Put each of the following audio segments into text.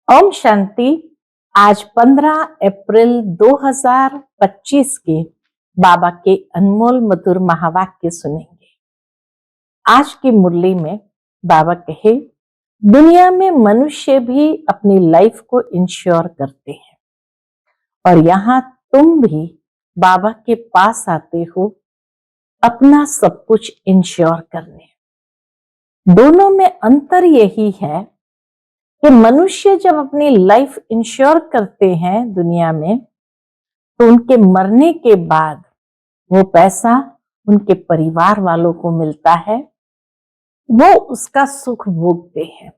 ओम शांति। आज 15 अप्रैल 2025 के बाबा के अनमोल मधुर महावाक्य सुनेंगे। आज की मुरली में बाबा कहे, दुनिया में मनुष्य भी अपनी लाइफ को इंश्योर करते हैं और यहाँ तुम भी बाबा के पास आते हो अपना सब कुछ इंश्योर करने। दोनों में अंतर यही है कि मनुष्य जब अपनी लाइफ इंश्योर करते हैं दुनिया में, तो उनके मरने के बाद वो पैसा उनके परिवार वालों को मिलता है, वो उसका सुख भोगते हैं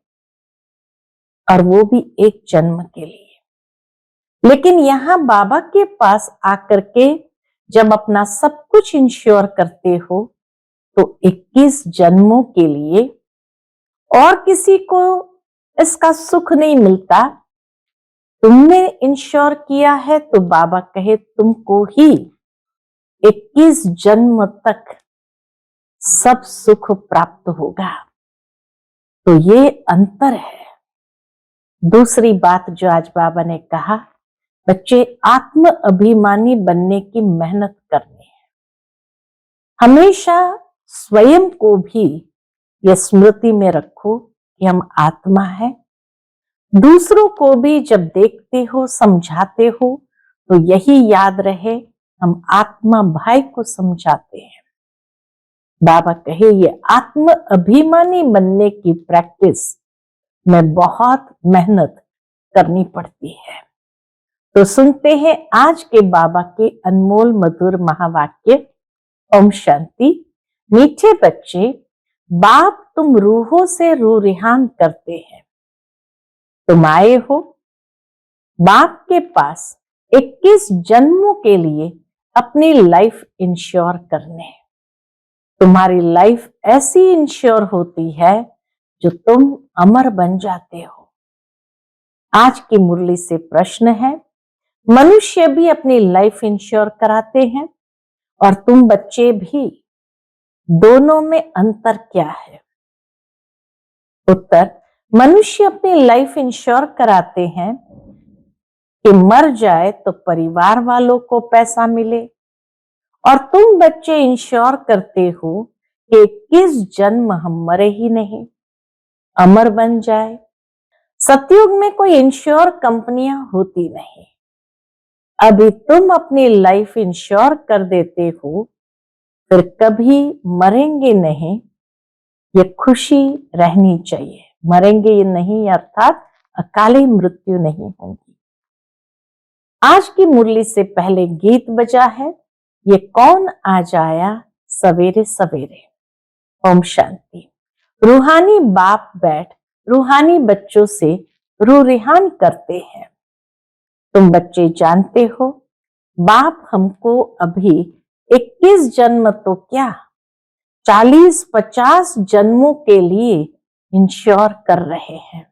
और वो भी एक जन्म के लिए। लेकिन यहाँ बाबा के पास आकर के जब अपना सब कुछ इंश्योर करते हो तो 21 जन्मों के लिए, और किसी को इसका सुख नहीं मिलता। तुमने इंश्योर किया है तो बाबा कहे तुमको ही 21 जन्म तक सब सुख प्राप्त होगा। तो ये अंतर है। दूसरी बात जो आज बाबा ने कहा, बच्चे आत्म अभिमानी बनने की मेहनत करनी है। हमेशा स्वयं को भी यह स्मृति में रखो कि हम आत्मा है। दूसरों को भी जब देखते हो, समझाते हो, तो यही याद रहे हम आत्मा भाई को समझाते हैं। बाबा कहे ये आत्म अभिमानी बनने की प्रैक्टिस में बहुत मेहनत करनी पड़ती है। तो सुनते हैं आज के बाबा के अनमोल मधुर महावाक्य। ओम शांति। मीठे बच्चे, बाप तुम रूहों से रूह रिहान करते हैं। तुम आए हो बाप के पास 21 जन्मों के लिए अपनी लाइफ इंश्योर करने। तुम्हारी लाइफ ऐसी इंश्योर होती है जो तुम अमर बन जाते हो। आज की मुरली से प्रश्न है, मनुष्य भी अपनी लाइफ इंश्योर कराते हैं और तुम बच्चे भी, दोनों में अंतर क्या है? उत्तर, मनुष्य अपनी लाइफ इंश्योर कराते हैं कि मर जाए तो परिवार वालों को पैसा मिले, और तुम बच्चे इंश्योर करते हो कि किस जन्म हम मरे ही नहीं, अमर बन जाए। सतयुग में कोई इंश्योर कंपनियां होती नहीं। अभी तुम अपनी लाइफ इंश्योर कर देते हो, फिर कभी मरेंगे नहीं, ये खुशी रहनी चाहिए। मरेंगे ये नहीं अर्थात अकाली मृत्यु नहीं होगी। आज की मुरली से पहले गीत बजा है, ये कौन आज आया सवेरे सवेरे। ओम शांति। रूहानी बाप बैठ रूहानी बच्चों से रूह रिहान करते हैं। तुम बच्चे जानते हो, बाप हमको अभी 21 जन्म तो क्या 40-50 जन्मों के लिए इंश्योर कर रहे हैं।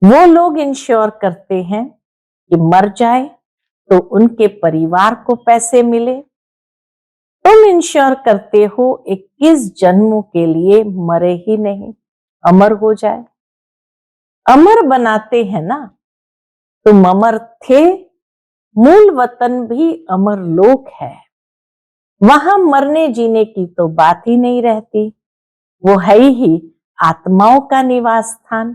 वो लोग इंश्योर करते हैं कि मर जाए तो उनके परिवार को पैसे मिले। तुम इंश्योर करते हो 21 जन्मों के लिए मरे ही नहीं, अमर हो जाए। अमर बनाते हैं ना, तुम अमर थे, मूल वतन भी अमर लोक है। वहां मरने जीने की तो बात ही नहीं रहती, वो है ही आत्माओं का निवास स्थान।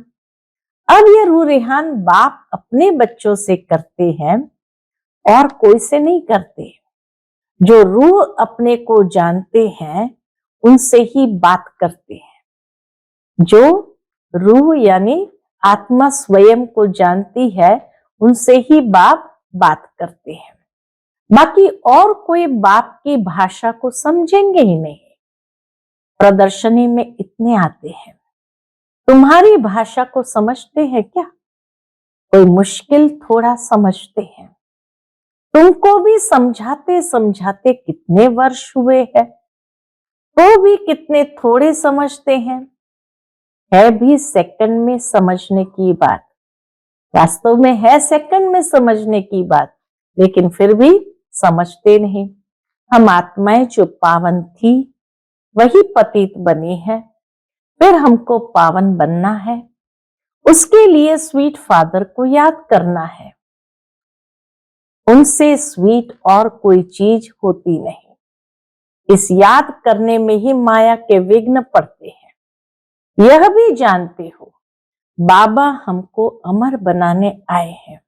अब यह रूह रिहान बाप अपने बच्चों से करते हैं और कोई से नहीं करते। जो रूह अपने को जानते हैं उनसे ही बात करते हैं। जो रूह यानी आत्मा स्वयं को जानती है उनसे ही बाप बात करते हैं। बाकी और कोई बाप की भाषा को समझेंगे ही नहीं। प्रदर्शनी में इतने आते हैं, तुम्हारी भाषा को समझते हैं क्या? कोई मुश्किल थोड़ा समझते हैं। तुमको भी समझाते समझाते कितने वर्ष हुए हैं, तो भी कितने थोड़े समझते हैं। है भी सेकंड में समझने की बात, वास्तव में है सेकंड में समझने की बात, लेकिन फिर भी समझते नहीं। हम आत्माएं जो पावन थी वही पतित बनी है, फिर हमको पावन बनना है। उसके लिए स्वीट फादर को याद करना है। उनसे स्वीट और कोई चीज होती नहीं। इस याद करने में ही माया के विघ्न पड़ते हैं। यह भी जानते हो बाबा हमको अमर बनाने आए हैं।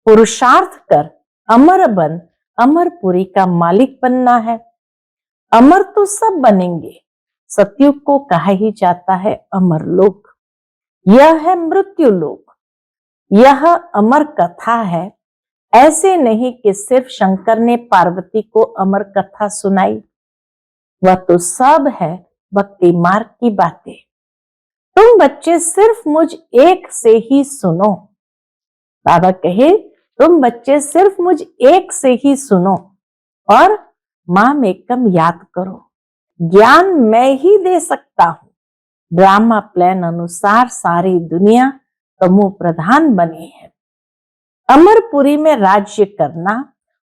पुरुषार्थ कर अमर बन अमरपुरी का मालिक बनना है। अमर तो सब बनेंगे। सतयुग को कहा ही जाता है अमर लोक। यह है मृत्यु लोक। यह अमर कथा है। ऐसे नहीं कि सिर्फ शंकर ने पार्वती को अमर कथा सुनाई। वह तो सब है भक्ति मार्ग की बातें। तुम बच्चे सिर्फ मुझ एक से ही सुनो। बाबा कहे तुम बच्चे सिर्फ मुझ एक से ही सुनो और माम एकम याद करो। ज्ञान मैं ही दे सकता हूं। ड्रामा प्लान अनुसार सारी दुनिया तमो प्रधान बनी है। अमरपुरी में राज्य करना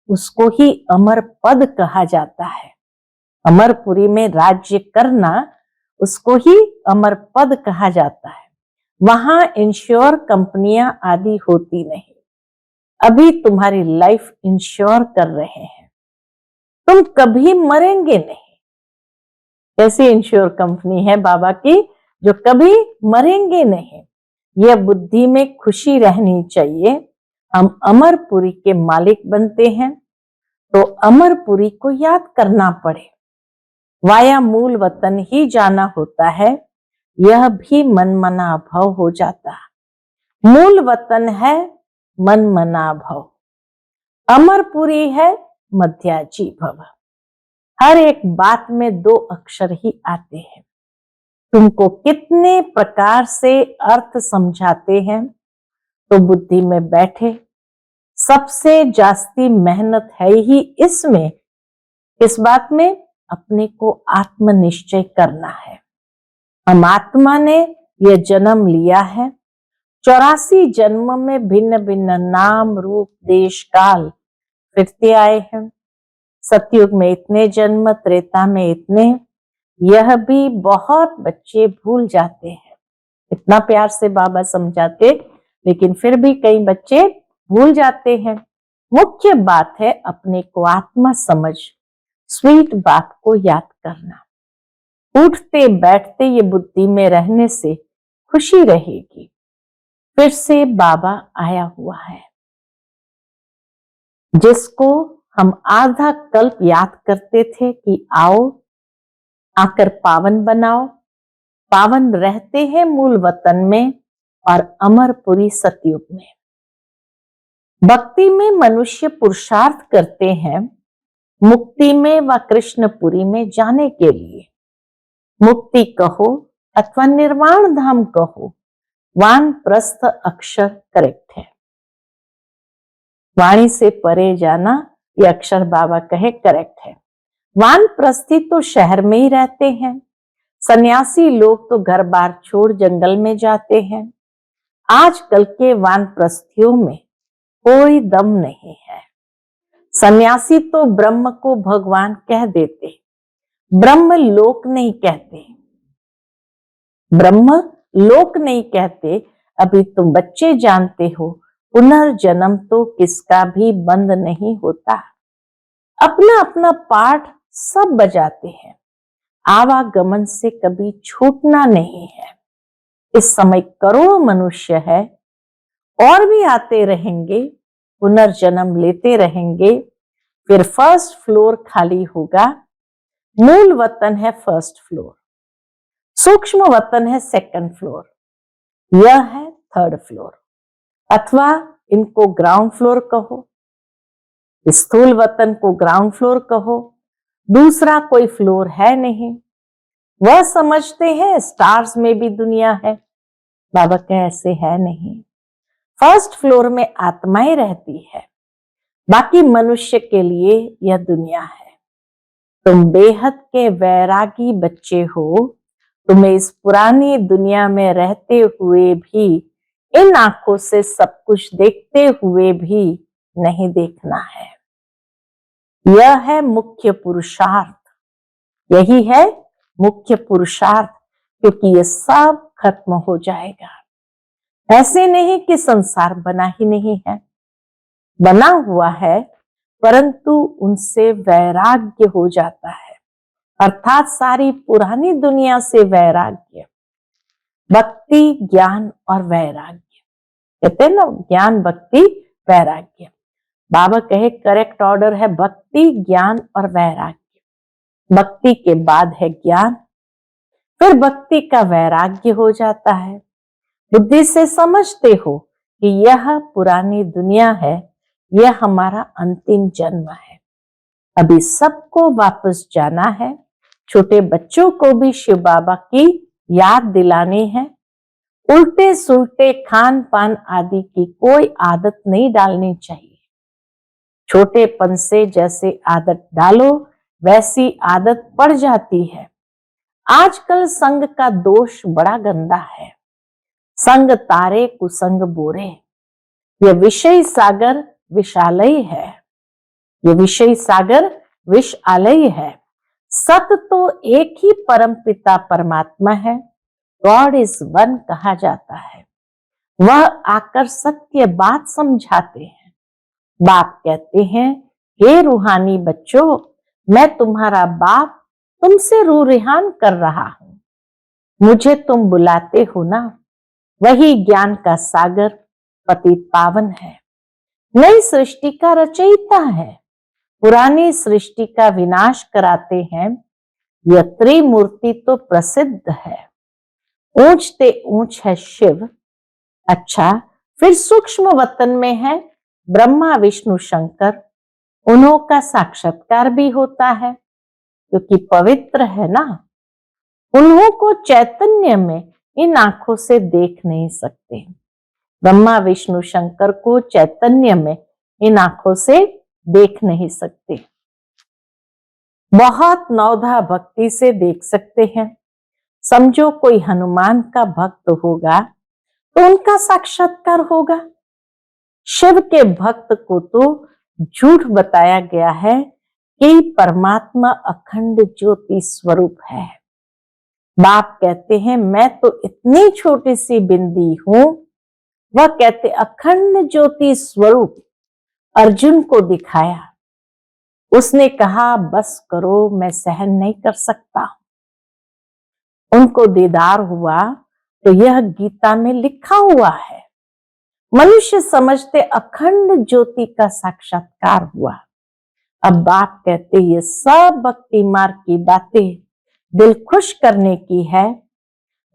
उसको ही अमर पद कहा जाता है। अमरपुरी में राज्य करना उसको ही अमर पद कहा जाता है। वहां इंश्योर कंपनियां आदि होती नहीं। अभी तुम्हारी लाइफ इंश्योर कर रहे हैं। तुम कभी मरेंगे नहीं। कैसी इंश्योर कंपनी है बाबा की जो कभी मरेंगे नहीं। यह बुद्धि में खुशी रहनी चाहिए। हम अमरपुरी के मालिक बनते हैं तो अमरपुरी को याद करना पड़े। वाया मूल वतन ही जाना होता है। यह भी मनमना भव हो जाता। मूल वतन है मनमना भव। अमरपुरी है मध्याजी भव। हर एक बात में दो अक्षर ही आते हैं। तुमको कितने प्रकार से अर्थ समझाते हैं तो बुद्धि में बैठे। सबसे जास्ती मेहनत है ही इसमें। इस बात में अपने को आत्मनिश्चय करना है। हम आत्मा ने यह जन्म लिया है। 84 जन्म में भिन्न भिन्न नाम रूप देश काल फिरते आए हैं। सतयुग में इतने जन्म, त्रेता में इतने। यह भी बहुत बच्चे भूल जाते हैं। इतना प्यार से बाबा समझाते लेकिन फिर भी कई बच्चे भूल जाते हैं। मुख्य बात है अपने को आत्मा समझ स्वीट बात को याद करना। उठते बैठते ये बुद्धि में रहने से खुशी रहेगी। फिर से बाबा आया हुआ है जिसको हम आधा कल्प याद करते थे कि आओ आकर पावन बनाओ। पावन रहते हैं मूल वतन में और अमरपुरी सतयुग में। भक्ति में मनुष्य पुरुषार्थ करते हैं मुक्ति में व कृष्णपुरी में जाने के लिए। मुक्ति कहो अथवा निर्वाण धाम कहो, वानप्रस्थ अक्षर करेक्ट है। वाणी से परे जाना ये अक्षर बाबा कहे करेक्ट है। वानप्रस्थी तो शहर में ही रहते हैं। सन्यासी लोग तो घर बार छोड़ जंगल में जाते हैं। आजकल के वानप्रस्थियों में कोई दम नहीं है। सन्यासी तो ब्रह्म को भगवान कह देते, ब्रह्म लोक नहीं कहते। ब्रह्म लोक नहीं कहते। अभी तुम बच्चे जानते हो पुनर्जन्म तो किसका भी बंद नहीं होता। अपना अपना पाठ सब बजाते हैं। आवागमन से कभी छूटना नहीं है। इस समय करोड़ों मनुष्य है और भी आते रहेंगे, पुनर्जन्म लेते रहेंगे। फिर फर्स्ट फ्लोर खाली होगा। मूल वतन है फर्स्ट फ्लोर, सूक्ष्म वतन है सेकंड फ्लोर, यह है थर्ड फ्लोर अथवा इनको ग्राउंड फ्लोर कहो। स्थूल वतन को ग्राउंड फ्लोर कहो। दूसरा कोई फ्लोर है नहीं। वह समझते हैं स्टार्स में भी दुनिया है। बाबा के ऐसे है नहीं। फर्स्ट फ्लोर में आत्माएं रहती है। बाकी मनुष्य के लिए यह दुनिया है। तुम बेहद के वैरागी बच्चे हो। तुम्हें इस पुरानी दुनिया में रहते हुए भी इन आंखों से सब कुछ देखते हुए भी नहीं देखना है। यह है मुख्य पुरुषार्थ। यही है मुख्य पुरुषार्थ, क्योंकि ये सब खत्म हो जाएगा। ऐसे नहीं कि संसार बना ही नहीं है, बना हुआ है, परंतु उनसे वैराग्य हो जाता है, अर्थात सारी पुरानी दुनिया से वैराग्य। भक्ति, ज्ञान और वैराग्य, कहते हैं ना, ज्ञान, भक्ति, वैराग्य। बाबा कहे करेक्ट ऑर्डर है भक्ति, ज्ञान और वैराग्य। भक्ति के बाद है ज्ञान, फिर भक्ति का वैराग्य हो जाता है। बुद्धि से समझते हो कि यह पुरानी दुनिया है, यह हमारा अंतिम जन्म है, अभी सबको वापस जाना है। छोटे बच्चों को भी शिव बाबा की याद दिलानी है। उल्टे सुलटे खान पान आदि की कोई आदत नहीं डालनी चाहिए। छोटेपन से जैसे आदत डालो वैसी आदत पड़ जाती है। आजकल संग का दोष बड़ा गंदा है। संग तारे कुसंग बोरे, यह विषय सागर विशालय है, यह विषय सागर विशालय है। सत तो एक ही परम पिता परमात्मा है, गॉड इज वन कहा जाता है। वह आकर सत्य बात समझाते हैं। बाप कहते हैं, हे रूहानी बच्चों, मैं तुम्हारा बाप तुमसे रू रिहान कर रहा हूं। मुझे तुम बुलाते हो ना, वही ज्ञान का सागर पतित पावन है। नई सृष्टि का रचयिता है, पुरानी सृष्टि का विनाश कराते हैं। यह त्रिमूर्ति तो प्रसिद्ध है, ऊंचते ऊंच है शिव। अच्छा, फिर सूक्ष्म वतन में है ब्रह्मा विष्णु शंकर, उन्हों का साक्षात्कार भी होता है क्योंकि पवित्र है ना। उन्हों को चैतन्य में इन आंखों से देख नहीं सकते। ब्रह्मा विष्णु शंकर को चैतन्य में इन आंखों से देख नहीं सकते। बहुत नौधा भक्ति से देख सकते हैं। समझो कोई हनुमान का भक्त होगा तो उनका साक्षात्कार होगा। शिव के भक्त को तो झूठ बताया गया है कि परमात्मा अखंड ज्योति स्वरूप है। बाप कहते हैं, मैं तो इतनी छोटी सी बिंदी हूं। वह कहते अखंड ज्योति स्वरूप अर्जुन को दिखाया। उसने कहा बस करो, मैं सहन नहीं कर सकता। उनको दीदार हुआ तो यह गीता में लिखा हुआ है। मनुष्य समझते अखंड ज्योति का साक्षात्कार हुआ। अब बाप कहते ये सब भक्ति मार्ग की बातें दिल खुश करने की है।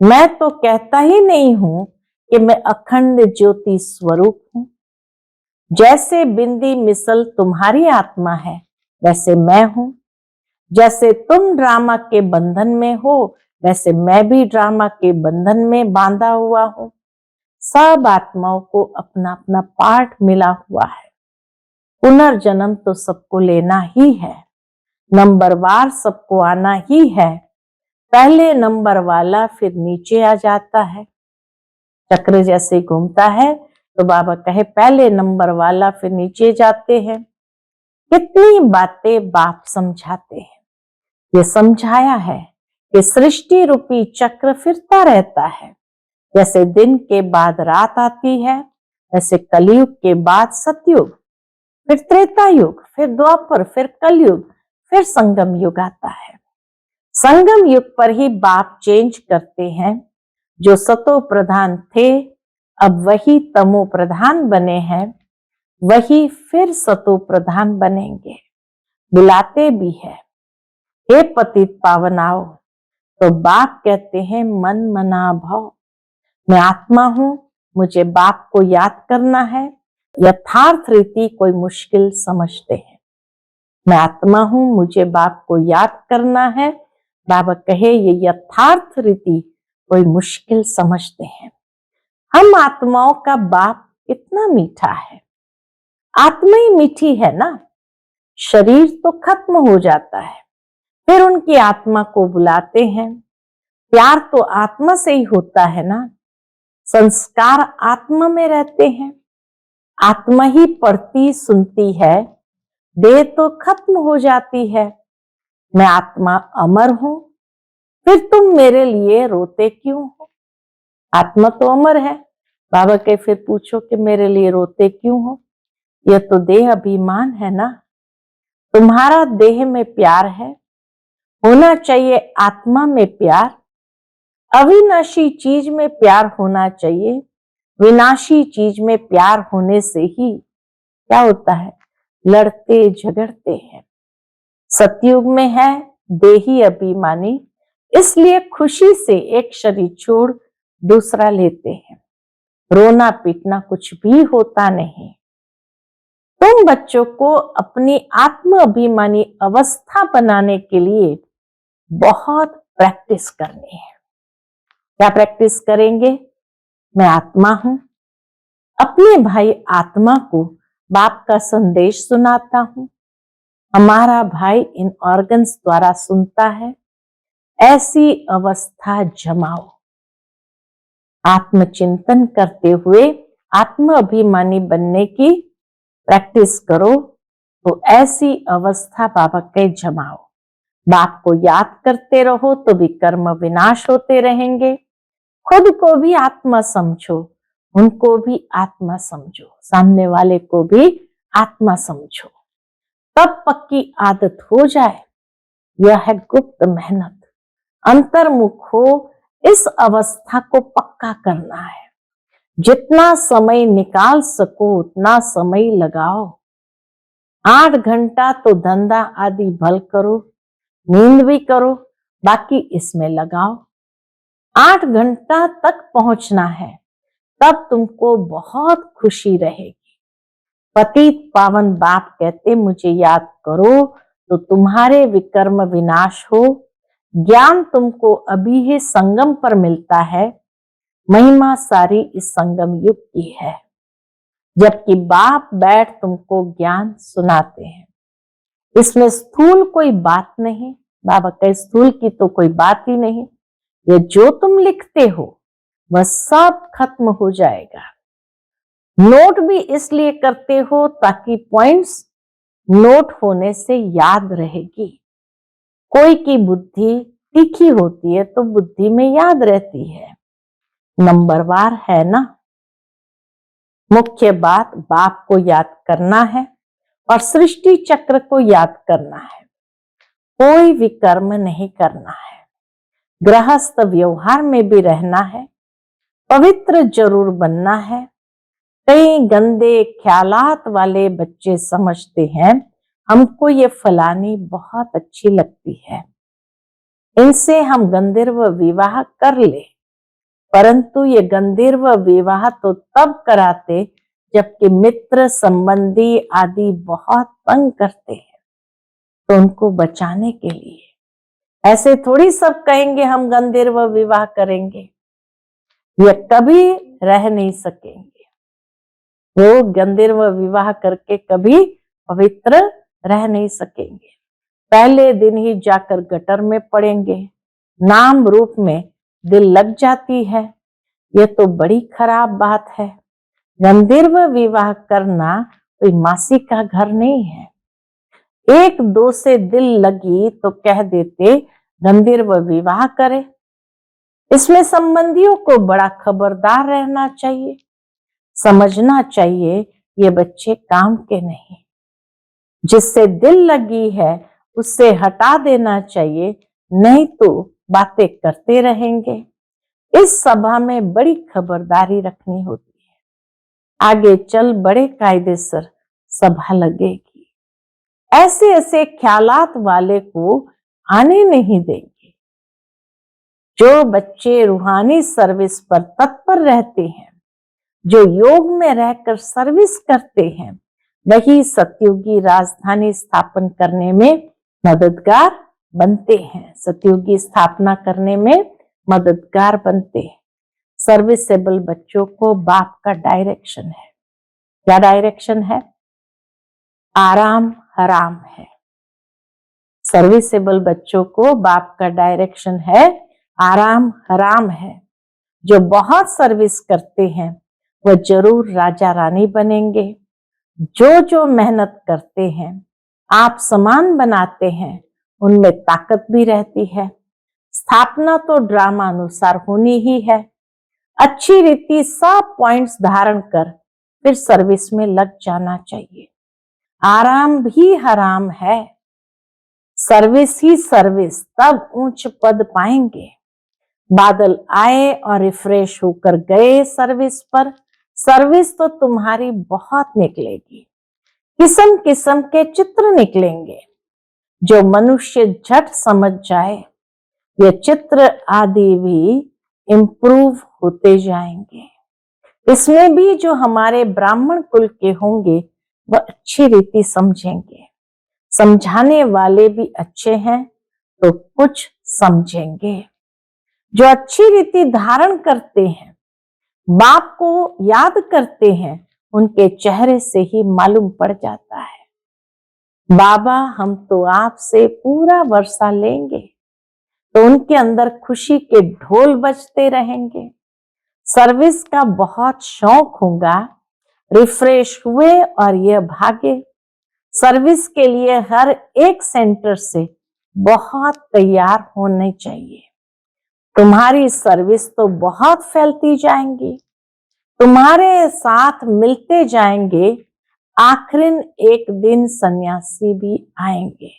मैं तो कहता ही नहीं हूं कि मैं अखंड ज्योति स्वरूप हूं। जैसे बिंदी मिसल तुम्हारी आत्मा है, वैसे मैं हूं। जैसे तुम ड्रामा के बंधन में हो, वैसे मैं भी ड्रामा के बंधन में बांधा हुआ हूं। सब आत्माओं को अपना अपना पार्ट मिला हुआ है। पुनर्जन्म तो सबको लेना ही है, नंबरवार सबको आना ही है। पहले नंबर वाला फिर नीचे आ जाता है। चक्र जैसे घूमता है तो बाबा कहे पहले नंबर वाला फिर नीचे जाते हैं। कितनी बातें बाप समझाते हैं। ये समझाया है कि सृष्टि रूपी चक्र फिरता रहता है। जैसे दिन के बाद रात आती है, वैसे कलयुग के बाद सतयुग, फिर त्रेता युग, फिर द्वापर, फिर कलयुग, फिर संगम युग आता है। संगम युग पर ही बाप चेंज करते हैं। जो सतो प्रधान थे अब वही तमो प्रधान बने हैं, वही फिर सतो प्रधान बनेंगे। बुलाते भी है, हे पतित पावन आओ। तो बाप कहते हैं मन मना भव। मैं आत्मा हूं, मुझे बाप को याद करना है। यथार्थ रीति कोई मुश्किल समझते हैं। मैं आत्मा हूं, मुझे बाप को याद करना है। बाबा कहे ये यथार्थ रीति कोई मुश्किल समझते हैं। हम आत्माओं का बाप इतना मीठा है। आत्मा ही मीठी है ना, शरीर तो खत्म हो जाता है, फिर उनकी आत्मा को बुलाते हैं। प्यार तो आत्मा से ही होता है ना, संस्कार आत्मा में रहते हैं। आत्मा ही पढ़ती सुनती है, देह तो खत्म हो जाती है। मैं आत्मा अमर हूं, फिर तुम मेरे लिए रोते क्यों हो? आत्मा तो अमर है, बाबा के फिर पूछो कि मेरे लिए रोते क्यों हो? यह तो देह अभिमान है ना। तुम्हारा देह में प्यार है, होना चाहिए आत्मा में प्यार। अविनाशी चीज में प्यार होना चाहिए, विनाशी चीज में प्यार होने से ही क्या होता है, लड़ते झगड़ते हैं। सतयुग में है देही अभिमानी, इसलिए खुशी से एक शरीर छोड़ दूसरा लेते हैं। रोना पीटना कुछ भी होता नहीं। तुम बच्चों को अपनी आत्म अभिमानी अवस्था बनाने के लिए बहुत प्रैक्टिस करनी है। क्या प्रैक्टिस करेंगे? मैं आत्मा हूं, अपने भाई आत्मा को बाप का संदेश सुनाता हूं। हमारा भाई इन ऑर्गन्स द्वारा सुनता है। ऐसी अवस्था जमाओ। आत्मचिंतन करते हुए आत्म अभिमानी बनने की प्रैक्टिस करो, तो ऐसी अवस्था बाबा के जमाओ। बाप को याद करते रहो तो भी कर्म विनाश होते रहेंगे। खुद को भी आत्मा समझो, उनको भी आत्मा समझो, सामने वाले को भी आत्मा समझो, तब पक्की आदत हो जाए। यह है गुप्त मेहनत। अंतर्मुख हो, इस अवस्था को पक्का करना है। जितना समय निकाल सको उतना समय लगाओ। 8 घंटा तो धंधा आदि भल करो, नींद भी करो, बाकी इसमें लगाओ। 8 घंटा तक पहुंचना है, तब तुमको बहुत खुशी रहेगी। पतित पावन बाप कहते मुझे याद करो तो तुम्हारे विकर्म विनाश हो। ज्ञान तुमको अभी ही संगम पर मिलता है, महिमा सारी इस संगम युग की है। जबकि बाप बैठ तुमको ज्ञान सुनाते हैं। इसमें स्थूल कोई बात नहीं, बाबा के स्थूल की तो कोई बात ही नहीं। ये जो तुम लिखते हो वह सब खत्म हो जाएगा। नोट भी इसलिए करते हो ताकि पॉइंट्स नोट होने से याद रहेगी। कोई की बुद्धि तीखी होती है तो बुद्धि में याद रहती है, नंबरवार है ना। मुख्य बात बाप को याद करना है और सृष्टि चक्र को याद करना है। कोई विकर्म नहीं करना है। गृहस्थ व्यवहार में भी रहना है, पवित्र जरूर बनना है। कई गंदे ख्यालात वाले बच्चे समझते हैं हमको ये फलानी बहुत अच्छी लगती है, इनसे हम गंधर्व विवाह कर ले। परंतु ये गंधर्व विवाह तो तब कराते जबकि मित्र संबंधी आदि बहुत तंग करते हैं, तो उनको बचाने के लिए। ऐसे थोड़ी सब कहेंगे हम गंधर्व विवाह करेंगे, ये कभी रह नहीं सकेंगे। वो गंधर्व विवाह करके कभी पवित्र रह नहीं सकेंगे। पहले दिन ही जाकर गटर में पड़ेंगे। नाम रूप में दिल लग जाती है, यह तो बड़ी खराब बात है। गंधर्व विवाह करना कोई मासी का घर नहीं है। 1-2 से दिल लगी तो कह देते गंधर्व विवाह करे। इसमें संबंधियों को बड़ा खबरदार रहना चाहिए, समझना चाहिए ये बच्चे काम के नहीं। जिससे दिल लगी है उससे हटा देना चाहिए, नहीं तो बातें करते रहेंगे। इस सभा में बड़ी खबरदारी रखनी होती है। आगे चल बड़े कायदे से सभा लगेगी। ऐसे ऐसे ख्यालात वाले को आने नहीं देंगे। जो बच्चे रूहानी सर्विस पर तत्पर रहते हैं, जो योग में रहकर सर्विस करते हैं, वही सतयुगी राजधानी स्थापन करने में मददगार बनते हैं। सतयुगी स्थापना करने में मददगार बनते हैं। सर्विसेबल बच्चों को बाप का डायरेक्शन है। क्या डायरेक्शन है? आराम हराम है। सर्विसेबल बच्चों को बाप का डायरेक्शन है, आराम हराम है। जो बहुत सर्विस करते हैं वह जरूर राजा रानी बनेंगे। जो जो मेहनत करते हैं, आप समान बनाते हैं, उनमें ताकत भी रहती है। स्थापना तो ड्रामा अनुसार होनी ही है। अच्छी रीति सब पॉइंट्स धारण कर फिर सर्विस में लग जाना चाहिए। आराम भी हराम है, सर्विस ही सर्विस, तब ऊंच पद पाएंगे। बादल आए और रिफ्रेश होकर गए सर्विस पर, सर्विस तो तुम्हारी बहुत निकलेगी। किस्म किस्म के चित्र निकलेंगे जो मनुष्य झट समझ जाए। ये चित्र आदि भी इम्प्रूव होते जाएंगे। इसमें भी जो हमारे ब्राह्मण कुल के होंगे वह अच्छी रीति समझेंगे। समझाने वाले भी अच्छे हैं तो कुछ समझेंगे। जो अच्छी रीति धारण करते हैं, बाप को याद करते हैं, उनके चेहरे से ही मालूम पड़ जाता है, बाबा हम तो आपसे पूरा वर्षा लेंगे। तो उनके अंदर खुशी के ढोल बजते रहेंगे। सर्विस का बहुत शौक होगा। रिफ्रेश हुए और यह भागे। सर्विस के लिए हर एक सेंटर से बहुत तैयार होने चाहिए। तुम्हारी सर्विस तो बहुत फैलती जाएंगी, तुम्हारे साथ मिलते जाएंगे। आखिर एक दिन सन्यासी भी आएंगे।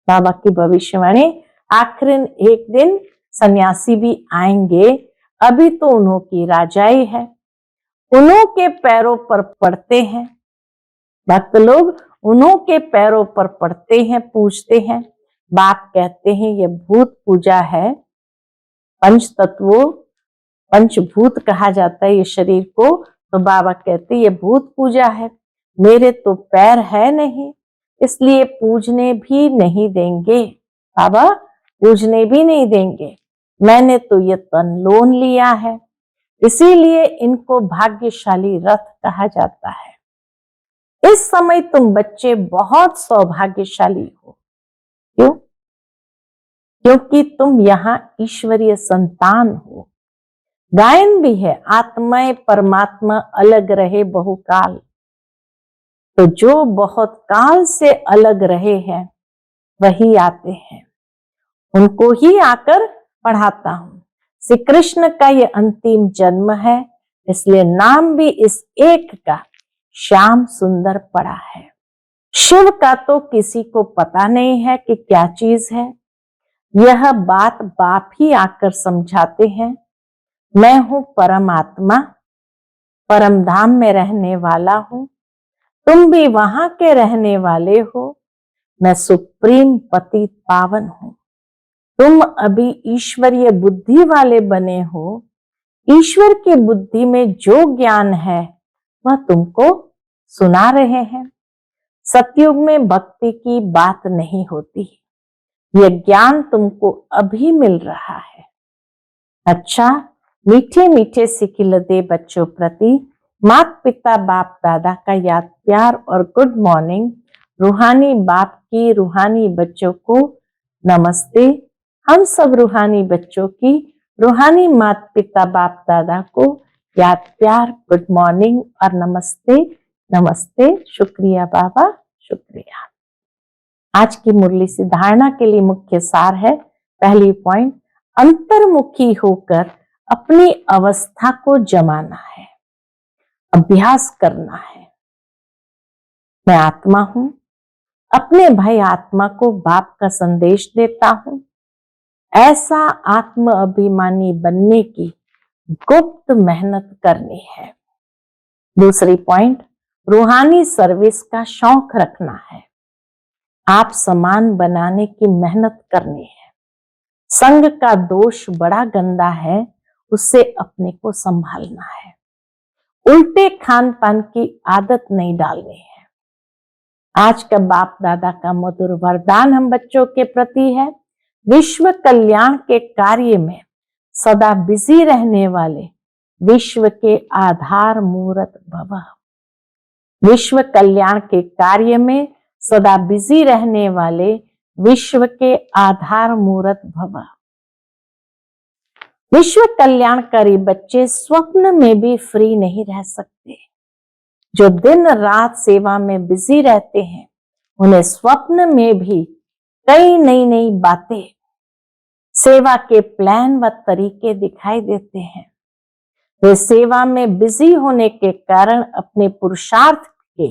बाबा की भविष्यवाणी, आखिर एक दिन सन्यासी भी आएंगे। अभी तो उन्हों की राजाई है, उन्हों के पैरों पर पड़ते हैं। भक्त लोग उन्हों के पैरों पर पड़ते हैं, पूजते हैं। बाप कहते हैं ये भूत पूजा है। पंच तत्वों, पंचभूत कहा जाता है ये शरीर को। तो बाबा कहते ये भूत पूजा है, मेरे तो पैर है नहीं, इसलिए पूजने भी नहीं देंगे। बाबा पूजने भी नहीं देंगे, मैंने तो ये तन लोन लिया है। इसीलिए इनको भाग्यशाली रथ कहा जाता है। इस समय तुम बच्चे बहुत सौभाग्यशाली हो। क्यों? क्योंकि तुम यहाँ ईश्वरीय संतान हो। गायन भी है, आत्माएं परमात्मा अलग रहे बहुकाल। तो जो बहुत काल से अलग रहे हैं वही आते हैं, उनको ही आकर पढ़ाता हूं। श्री कृष्ण का ये अंतिम जन्म है, इसलिए नाम भी इस एक का श्याम सुंदर पड़ा है। शिव का तो किसी को पता नहीं है कि क्या चीज है। यह बात बाप ही आकर समझाते हैं। मैं हूं परमात्मा, परम धाम में रहने वाला हूं, तुम भी वहां के रहने वाले हो। मैं सुप्रीम पतित पावन हूं। तुम अभी ईश्वरीय बुद्धि वाले बने हो। ईश्वर की बुद्धि में जो ज्ञान है वह तुमको सुना रहे हैं। सतयुग में भक्ति की बात नहीं होती, यह ज्ञान तुमको अभी मिल रहा है। अच्छा, मीठे मीठे सिकिलते बच्चों प्रति माता पिता बाप दादा का याद प्यार और गुड मॉर्निंग। रूहानी बाप की रूहानी बच्चों को नमस्ते। हम सब रूहानी बच्चों की रूहानी माता पिता बाप दादा को याद प्यार, गुड मॉर्निंग और नमस्ते। नमस्ते, शुक्रिया बाबा, शुक्रिया। आज की मुरली से धारणा के लिए मुख्य सार है। पहली पॉइंट, अंतर्मुखी होकर अपनी अवस्था को जमाना है, अभ्यास करना है। मैं आत्मा हूं, अपने भाई आत्मा को बाप का संदेश देता हूं। ऐसा आत्म अभिमानी बनने की गुप्त मेहनत करनी है। दूसरी पॉइंट, रूहानी सर्विस का शौक रखना है। आप समान बनाने की मेहनत करनी है। संग का दोष बड़ा गंदा है, उससे अपने को संभालना है। उल्टे खान पान की आदत नहीं डालनी है। आज का बाप दादा का मधुर वरदान हम बच्चों के प्रति है, विश्व कल्याण के कार्य में सदा बिजी रहने वाले विश्व के आधार मूर्त भव। विश्व कल्याण के कार्य में सदा बिजी रहने वाले विश्व के आधार मूर्त भव। विश्व कल्याणकारी बच्चे स्वप्न में भी फ्री नहीं रह सकते। जो दिन रात सेवा में बिजी रहते हैं उन्हें स्वप्न में भी कई नई नई बातें, सेवा के प्लान व तरीके दिखाई देते हैं। वे सेवा में बिजी होने के कारण अपने पुरुषार्थ के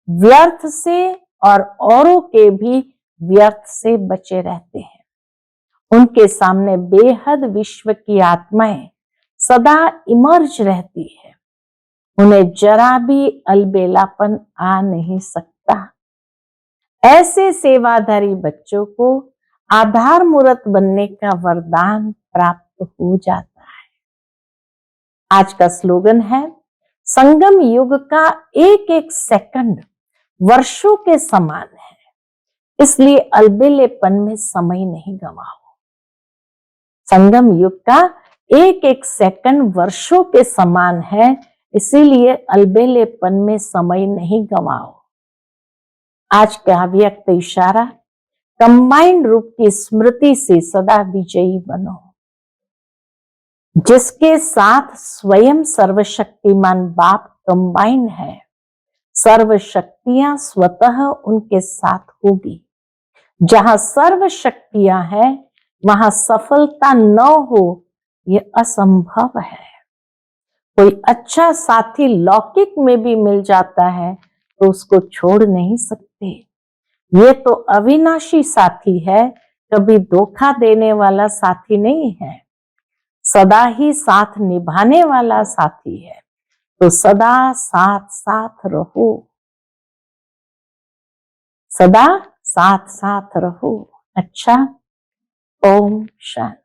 व्यर्थ से और औरों के भी व्यर्थ से बचे रहते हैं। उनके सामने बेहद विश्व की आत्माएं सदा इमर्ज रहती है। उन्हें जरा भी अलबेलापन आ नहीं सकता। ऐसे सेवाधारी बच्चों को आधार मूर्त बनने का वरदान प्राप्त हो जाता है। आज का स्लोगन है, संगम युग का एक एक सेकंड वर्षों के समान है, इसलिए अलबेलेपन में समय नहीं गंवाओ। संगम युग का एक एक सेकंड वर्षों के समान है, इसीलिए अलबेलेपन में समय नहीं गंवाओ। आज का व्यक्त इशारा, कंबाइंड रूप की स्मृति से सदा विजयी बनो। जिसके साथ स्वयं सर्वशक्तिमान बाप कंबाइंड है, सर्व शक्तियां स्वतः उनके साथ होगी। जहां सर्व शक्तियां हैं, वहां सफलता न हो यह असंभव है। कोई अच्छा साथी लौकिक में भी मिल जाता है तो उसको छोड़ नहीं सकते। ये तो अविनाशी साथी है, कभी धोखा देने वाला साथी नहीं है, सदा ही साथ निभाने वाला साथी है। तो सदा साथ साथ रहो, सदा साथ साथ रहो। अच्छा, ओम शांति।